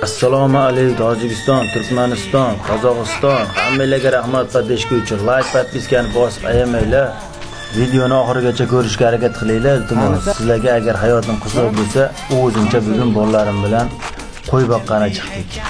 Assalomu alaykum Tojikiston, Turkmaniston, Qozog'iston. Hammalarga rahmat va deshki uchun like, podpiskani bosib ayamanglar. Videoni oxirigacha ko'rishga harakat qilinglar. Iltimos, sizlarga agar hayotim qiziq bo'lsa, o'zimcha bugun bolalarim bilan qo'y boqqani chiqdik.